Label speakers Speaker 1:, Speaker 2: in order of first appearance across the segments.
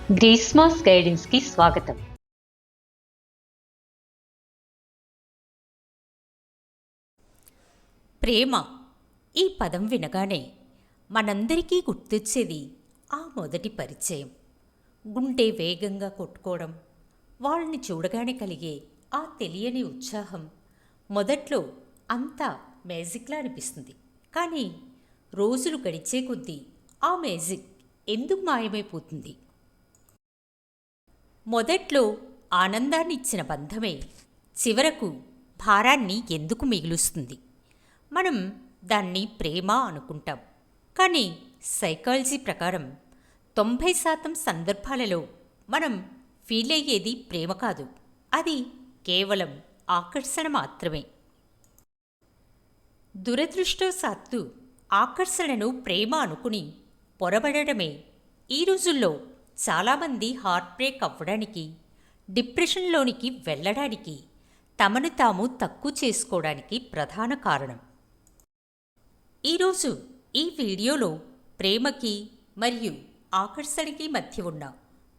Speaker 1: గ్రీస్మాస్ గైడెన్స్కి స్వాగతం.
Speaker 2: ప్రేమ ఈ పదం వినగానే మనందరికీ గుర్తొచ్చేది ఆ మొదటి పరిచయం. గుండె వేగంగా కొట్టుకోవడం, వాళ్ళని చూడగానే కలిగే ఆ తెలియని ఉత్సాహం. మొదట్లో అంతా మ్యాజిక్లా అనిపిస్తుంది. కానీ రోజులు గడిచే కొద్దీ ఆ మ్యాజిక్ ఎందుకు మాయమైపోతుంది? మొదట్లో ఆనందాన్ని ఇచ్చిన బంధమే చివరకు భారాన్ని ఎందుకు మిగులుస్తుంది? మనం దాన్ని ప్రేమ అనుకుంటాం, కానీ సైకాలజీ ప్రకారం 90% సందర్భాలలో మనం ఫీల్ అయ్యేది ప్రేమ కాదు, అది కేవలం ఆకర్షణ మాత్రమే. దురదృష్టవశాత్తు ఆకర్షణను ప్రేమ అనుకుని పొరబడడమే ఈ రోజుల్లో చాలామంది హార్ట్ బ్రేక్ అవ్వడానికి, డిప్రెషన్లోనికి వెళ్ళడానికి, తమను తాము తక్కువ చేసుకోవడానికి ప్రధాన కారణం. ఈరోజు ఈ వీడియోలో ప్రేమకి మరియు ఆకర్షణకి మధ్య ఉన్న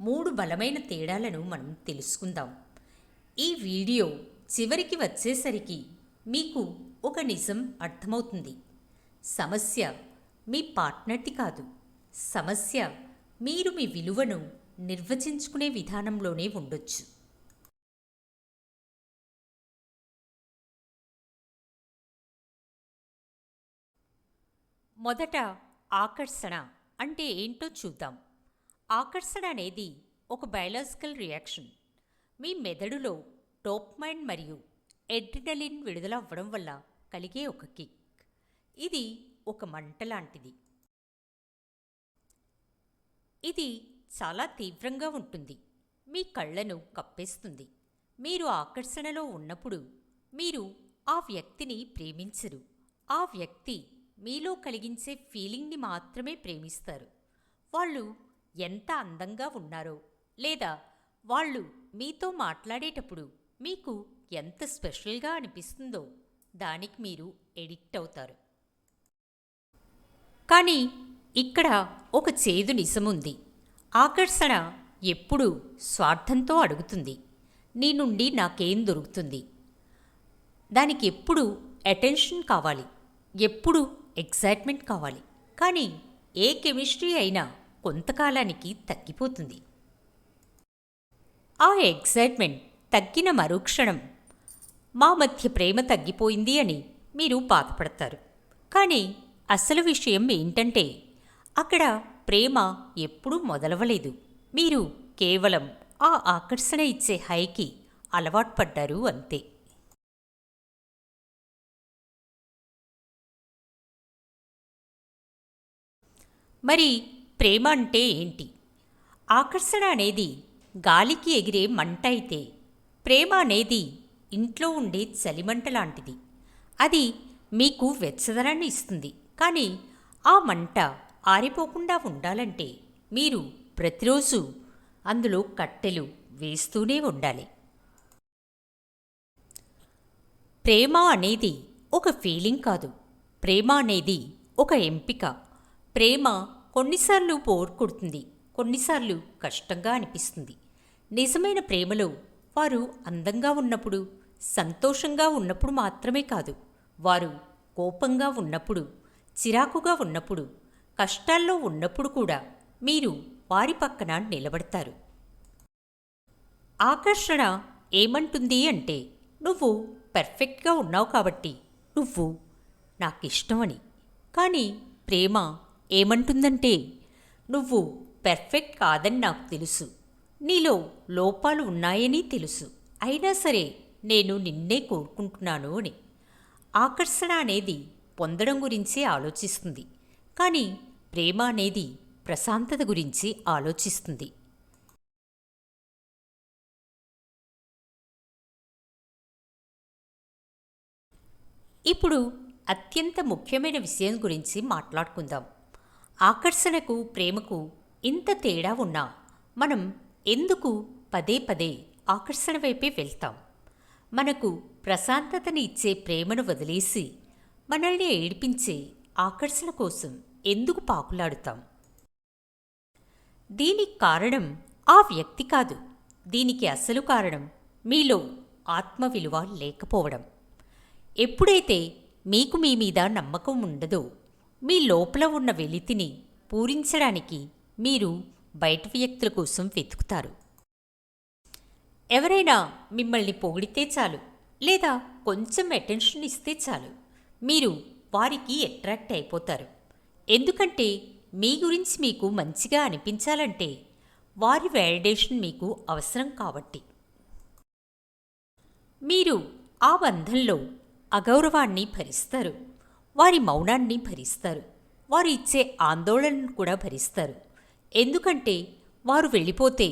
Speaker 2: 3 బలమైన తేడాలను మనం తెలుసుకుందాం. ఈ వీడియో చివరికి వచ్చేసరికి మీకు ఒక నిజం అర్థమవుతుంది. సమస్య మీ పార్ట్నర్ది కాదు, సమస్య మీరు మీ విలువను నిర్వచించుకునే విధానంలోనే ఉండొచ్చు. మొదట ఆకర్షణ అంటే ఏంటో చూద్దాం. ఆకర్షణ అనేది ఒక బయాలజికల్ రియాక్షన్. మీ మెదడులో డోపమైన్ మరియు ఎడ్రినలిన్ విడుదల అవ్వడం వల్ల కలిగే ఒక కిక్. ఇది ఒక మంట లాంటిది. ఇది చాలా తీవ్రంగా ఉంటుంది, మీ కళ్ళను కప్పేస్తుంది. మీరు ఆకర్షణలో ఉన్నప్పుడు మీరు ఆ వ్యక్తిని ప్రేమించరు, ఆ వ్యక్తి మీలో కలిగించే ఫీలింగ్ని మాత్రమే ప్రేమిస్తారు. వాళ్ళు ఎంత అందంగా ఉన్నారో, లేదా వాళ్ళు మీతో మాట్లాడేటప్పుడు మీకు ఎంత స్పెషల్గా అనిపిస్తుందో దానికి మీరు ఎడిక్ట్ అవుతారు. కానీ ఇక్కడ ఒక చేదు నిజముంది. ఆకర్షణ ఎప్పుడూ స్వార్థంతో అడుగుతుంది, నీ నుండి నాకేం దొరుకుతుంది. దానికి ఎప్పుడు అటెన్షన్ కావాలి, ఎప్పుడు ఎక్సైట్మెంట్ కావాలి. కానీ ఏ కెమిస్ట్రీ అయినా కొంతకాలానికి తగ్గిపోతుంది. ఆ ఎక్సైట్మెంట్ తగ్గిన మరుక్షణం మా మధ్య ప్రేమ తగ్గిపోయింది అని మీరు బాధపడతారు. కానీ అసలు విషయం ఏంటంటే అక్కడ ప్రేమ ఎప్పుడూ మొదలవలేదు. మీరు కేవలం ఆ ఆకర్షణ ఇచ్చే హైకి అలవాటు పడ్డారు అంతే. మరి ప్రేమ అంటే ఏంటి? ఆకర్షణ అనేది గాలికి ఎగిరే మంట అయితే, ప్రేమ అనేది ఇంట్లో ఉండే చలిమంట లాంటిది. అది మీకు వెచ్చదనాన్ని ఇస్తుంది, కానీ ఆ మంట ఆరిపోకుండా ఉండాలంటే మీరు ప్రతిరోజు అందులో కట్టెలు వేస్తూనే ఉండాలి. ప్రేమ అనేది ఒక ఫీలింగ్ కాదు, ప్రేమ అనేది ఒక ఎంపిక. ప్రేమ కొన్నిసార్లు బోర్ కొడుతుంది, కొన్నిసార్లు కష్టంగా అనిపిస్తుంది. నిజమైన ప్రేమలో వారు అందంగా ఉన్నప్పుడు, సంతోషంగా ఉన్నప్పుడు మాత్రమే కాదు, వారు కోపంగా ఉన్నప్పుడు, చిరాకుగా ఉన్నప్పుడు, కష్టాల్లో ఉన్నప్పుడు కూడా మీరు వారి పక్కన నిలబడతారు. ఆకర్షణ ఏమంటుంది అంటే, నువ్వు పర్ఫెక్ట్గా ఉన్నావు కాబట్టి నువ్వు నాకిష్టమని. కానీ ప్రేమ ఏమంటుందంటే, నువ్వు పర్ఫెక్ట్ కాదని నాకు తెలుసు, నీలో లోపాలు ఉన్నాయని తెలుసు, అయినా సరే నేను నిన్నే కోరుకుంటున్నాను అని. ఆకర్షణ అనేది పొందడం గురించి ఆలోచిస్తుంది, కానీ ప్రేమ అనేది ప్రశాంతత గురించి ఆలోచిస్తుంది. ఇప్పుడు అత్యంత ముఖ్యమైన విషయం గురించి మాట్లాడుకుందాం. ఆకర్షణకు ప్రేమకు ఇంత తేడా ఉన్నా మనం ఎందుకు పదే పదే ఆకర్షణ వైపే వెళ్తాం? మనకు ప్రశాంతతని ఇచ్చే ప్రేమను వదిలేసి మనల్ని ఏడిపించే ఆకర్షణ కోసం ఎందుకు పాకులాడుతాం? దీనికి కారణం ఆ వ్యక్తి కాదు. దీనికి అసలు కారణం మీలో ఆత్మ విలువ లేకపోవడం. ఎప్పుడైతే మీకు మీ మీద నమ్మకం ఉండదో, మీ లోపల ఉన్న వెలితిని పూరించడానికి మీరు బయట వ్యక్తుల కోసం వెతుకుతారు. ఎవరైనా మిమ్మల్ని పొగిడితే చాలు, లేదా కొంచెం అటెన్షన్ ఇస్తే చాలు, మీరు వారికి అట్రాక్ట్ అయిపోతారు. ఎందుకంటే మీ గురించి మీకు మంచిగా అనిపించాలంటే వారి వ్యాలిడేషన్ మీకు అవసరం కాబట్టి. మీరు ఆ బంధంలో అగౌరవాన్ని భరిస్తారు, వారి మౌనాన్ని భరిస్తారు, వారు ఇచ్చే ఆందోళనను కూడా భరిస్తారు. ఎందుకంటే వారు వెళ్ళిపోతే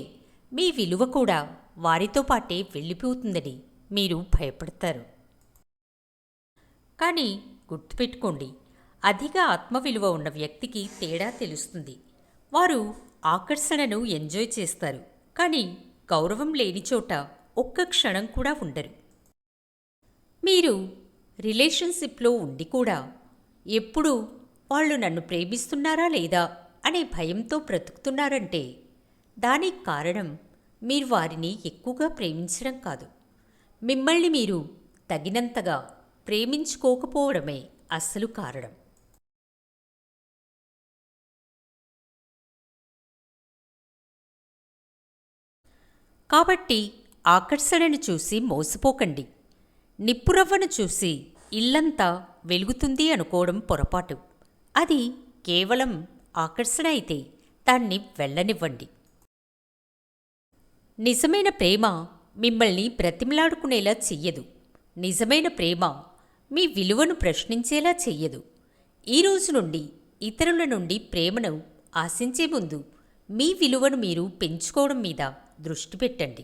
Speaker 2: మీ విలువ కూడా వారితో పాటే వెళ్ళిపోతుందని మీరు భయపడతారు. కానీ గుర్తుపెట్టుకోండి, అధిక ఆత్మవిలువ ఉన్న వ్యక్తికి తేడా తెలుస్తుంది. వారు ఆకర్షణను ఎంజాయ్ చేస్తారు, కానీ గౌరవం లేని చోట ఒక్క క్షణం కూడా ఉండరు. మీరు రిలేషన్షిప్లో ఉండి కూడా ఎప్పుడూ వాళ్ళు నన్ను ప్రేమిస్తున్నారా లేదా అనే భయంతో బ్రతుకుతున్నారంటే దానికి కారణం మీరు వారిని ఎక్కువగా ప్రేమించడం కాదు, మిమ్మల్ని మీరు తగినంతగా ప్రేమించుకోకపోవడమే అస్సలు కారణం. కాబట్టి ఆకర్షణను చూసి మోసపోకండి. నిప్పురవ్వను చూసి ఇల్లంతా వెలుగుతుంది అనుకోవడం పొరపాటు. అది కేవలం ఆకర్షణ అయితే దాన్ని వెళ్ళనివ్వండి. నిజమైన ప్రేమ మిమ్మల్ని బ్రతిమలాడుకునేలా చెయ్యదు. నిజమైన ప్రేమ మీ విలువను ప్రశ్నించేలా చెయ్యదు. ఈ రోజు నుండి ఇతరుల నుండి ప్రేమను ఆశించే ముందు మీ విలువను మీరు పెంచుకోవడం మీద దృష్టి పెట్టండి.